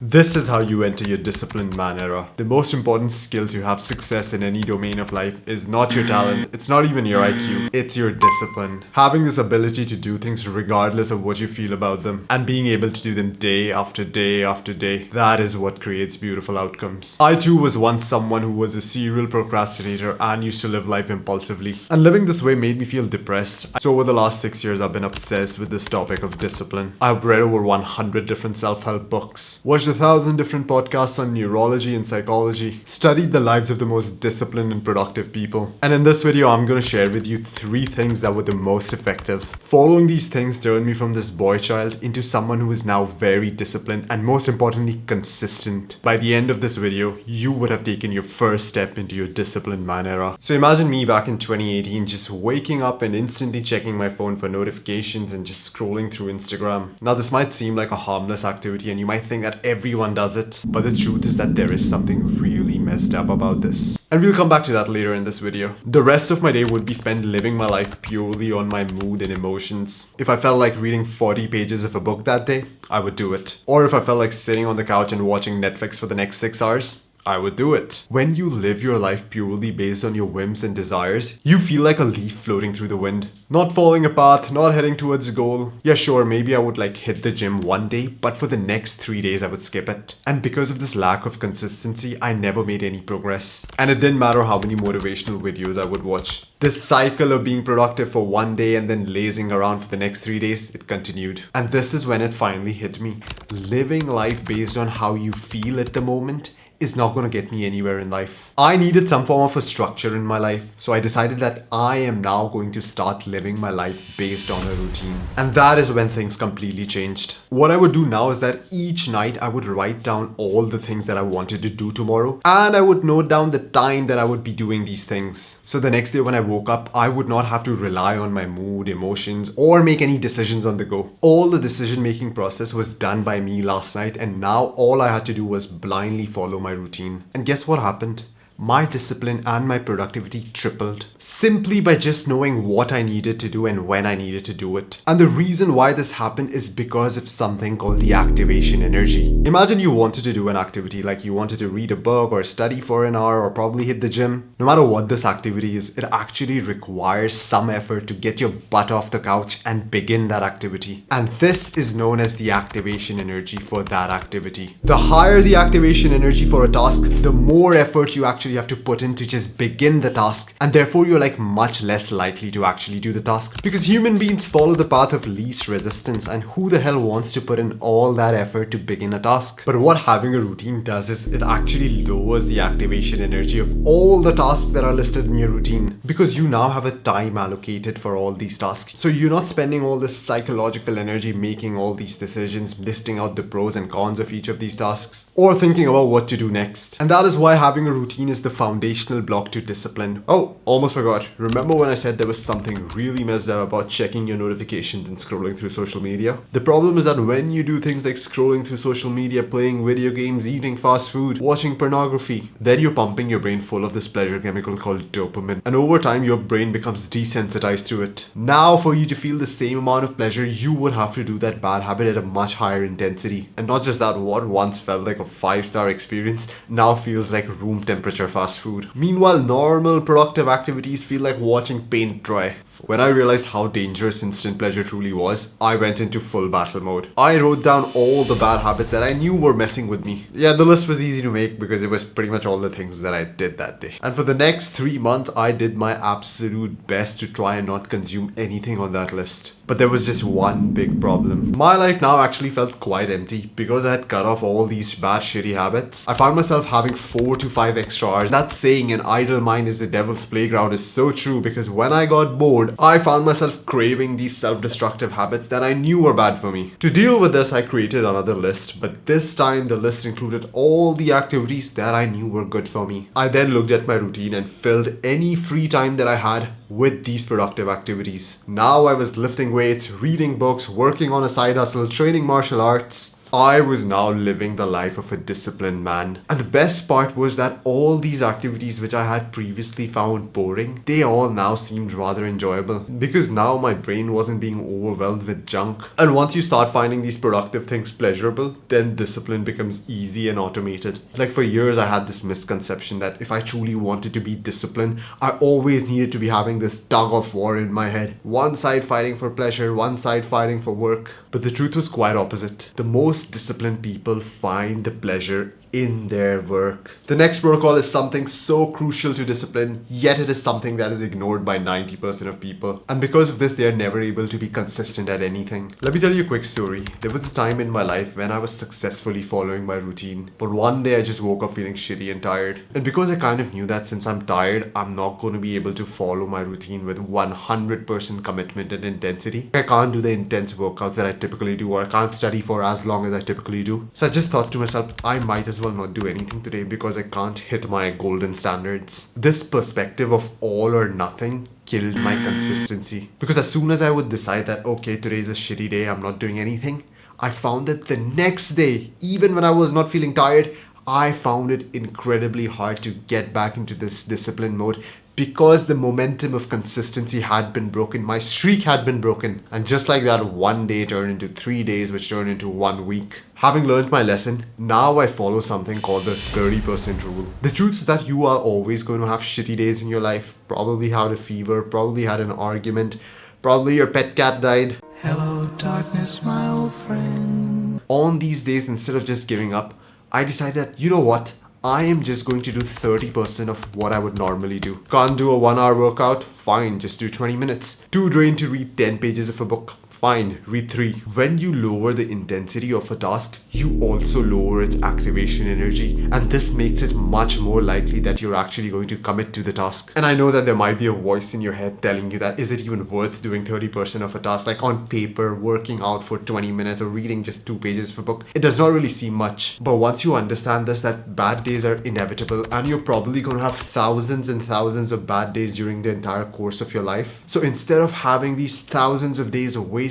This is how you enter your disciplined man era. The most important skill to have success in any domain of life is not your talent, it's not even your IQ, it's your discipline. Having this ability to do things regardless of what you feel about them and being able to do them day after day after day, that is what creates beautiful outcomes. I too was once someone who was a serial procrastinator and used to live life impulsively. And living this way made me feel depressed. So over the last 6 years, I've been obsessed with this topic of discipline. I've read over 100 different self-help books, watched 1,000 different podcasts on neurology and psychology, studied the lives of the most disciplined and productive people. And in this video, I'm going to share with you 3 things that were the most effective. Following these things turned me from this boy child into someone who is now very disciplined and most importantly, consistent. By the end of this video, you would have taken your first step into your disciplined man era. So imagine me back in 2018 just waking up and instantly checking my phone for notifications and just scrolling through Instagram. Now this might seem like a harmless activity and you might think that everyone does it, but the truth is that there is something really messed up about this. And we'll come back to that later in this video. The rest of my day would be spent living my life purely on my mood and emotions. If I felt like reading 40 pages of a book that day, I would do it. Or if I felt like sitting on the couch and watching Netflix for the next 6 hours, I would do it. When you live your life purely based on your whims and desires, you feel like a leaf floating through the wind. Not following a path, not heading towards a goal. Yeah, sure, maybe I would hit the gym one day, but for the next 3 days I would skip it. And because of this lack of consistency, I never made any progress. And it didn't matter how many motivational videos I would watch. This cycle of being productive for one day and then lazing around for the next 3 days, it continued. And this is when it finally hit me. Living life based on how you feel at the moment is not going to get me anywhere in life. I needed some form of a structure in my life, so I decided that I am now going to start living my life based on a routine. And that is when things completely changed. What I would do now is that each night I would write down all the things that I wanted to do tomorrow, and I would note down the time that I would be doing these things. So the next day when I woke up, I would not have to rely on my mood, emotions, or make any decisions on the go. All the decision-making process was done by me last night, and now all I had to do was blindly follow my routine. And guess what happened? My discipline and my productivity tripled simply by just knowing what I needed to do and when I needed to do it. And the reason why this happened is because of something called the activation energy. Imagine you wanted to do an activity, like you wanted to read a book or study for an hour or probably hit the gym. No matter what this activity is, it actually requires some effort to get your butt off the couch and begin that activity. And this is known as the activation energy for that activity. The higher the activation energy for a task, the more effort you actually have to put in to just begin the task, and therefore you're much less likely to actually do the task, because human beings follow the path of least resistance, and who the hell wants to put in all that effort to begin a task? But what having a routine does is it actually lowers the activation energy of all the tasks that are listed in your routine, because you now have a time allocated for all these tasks. So you're not spending all this psychological energy making all these decisions, listing out the pros and cons of each of these tasks, or thinking about what to do next. And that is why having a routine is the foundational block to discipline. Oh, almost forgot. Remember when I said there was something really messed up about checking your notifications and scrolling through social media? The problem is that when you do things like scrolling through social media, playing video games, eating fast food, watching pornography, then you're pumping your brain full of this pleasure chemical called dopamine. And over time, your brain becomes desensitized to it. Now, for you to feel the same amount of pleasure, you would have to do that bad habit at a much higher intensity. And not just that, what once felt like a 5-star experience now feels like room temperature fast food. Meanwhile, normal productive activities feel like watching paint dry. When I realized how dangerous instant pleasure truly was, I went into full battle mode. I wrote down all the bad habits that I knew were messing with me. Yeah, the list was easy to make because it was pretty much all the things that I did that day. And for the next 3 months, I did my absolute best to try and not consume anything on that list. But there was just one big problem. My life now actually felt quite empty because I had cut off all these bad shitty habits. I found myself having 4 to 5 extra hours. That saying, an idle mind is the devil's playground, is so true, because when I got bored, I found myself craving these self-destructive habits that I knew were bad for me. To deal with this, I created another list, but this time the list included all the activities that I knew were good for me. I then looked at my routine and filled any free time that I had with these productive activities. Now I was lifting weights, reading books, working on a side hustle, training martial arts. I was now living the life of a disciplined man. And the best part was that all these activities which I had previously found boring, they all now seemed rather enjoyable. Because now my brain wasn't being overwhelmed with junk. And once you start finding these productive things pleasurable, then discipline becomes easy and automated. Like for years I had this misconception that if I truly wanted to be disciplined, I always needed to be having this tug of war in my head. One side fighting for pleasure, one side fighting for work. But the truth was quite opposite. The most disciplined people find the pleasure in their work. The next protocol is something so crucial to discipline, yet it is something that is ignored by 90% of people. And because of this, they are never able to be consistent at anything. Let me tell you a quick story. There was a time in my life when I was successfully following my routine, but one day I just woke up feeling shitty and tired. And because I kind of knew that since I'm tired, I'm not going to be able to follow my routine with 100% commitment and intensity. I can't do the intense workouts that I typically do, or I can't study for as long as I typically do. So I just thought to myself, I might as well not do anything today because I can't hit my golden standards. This perspective of all or nothing killed my consistency. Because as soon as I would decide that, okay, today is a shitty day, I'm not doing anything, I found that the next day, even when I was not feeling tired, I found it incredibly hard to get back into this discipline mode because the momentum of consistency had been broken. My streak had been broken. And just like that, one day turned into 3 days, which turned into 1 week. Having learned my lesson, now I follow something called the 30% rule. The truth is that you are always going to have shitty days in your life. Probably had a fever, probably had an argument, probably your pet cat died. Hello, darkness, my old friend. On these days, instead of just giving up, I decided that, you know what? I am just going to do 30% of what I would normally do. Can't do a 1 hour workout? Fine, just do 20 minutes. Too drained to read 10 pages of a book? Fine, read 3. When you lower the intensity of a task, you also lower its activation energy, and this makes it much more likely that you're actually going to commit to the task. And I know that there might be a voice in your head telling you that is it even worth doing 30% of a task, like on paper, working out for 20 minutes or reading just 2 pages of a book. It does not really seem much. But once you understand this, that bad days are inevitable and you're probably going to have thousands and thousands of bad days during the entire course of your life. So instead of having these thousands of days wasted,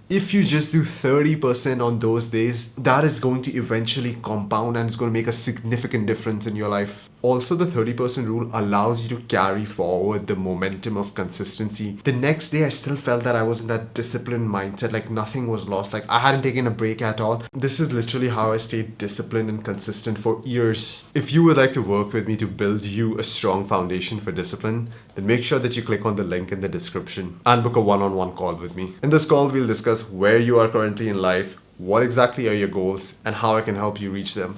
if you just do 30% on those days, that is going to eventually compound and it's going to make a significant difference in your life. Also, the 30% rule allows you to carry forward the momentum of consistency. The next day, I still felt that I was in that disciplined mindset, like nothing was lost, like I hadn't taken a break at all. This is literally how I stayed disciplined and consistent for years. If you would like to work with me to build you a strong foundation for discipline, then make sure that you click on the link in the description and book a one-on-one call with me. In this call, we'll discuss where you are currently in life, what exactly are your goals, and how I can help you reach them.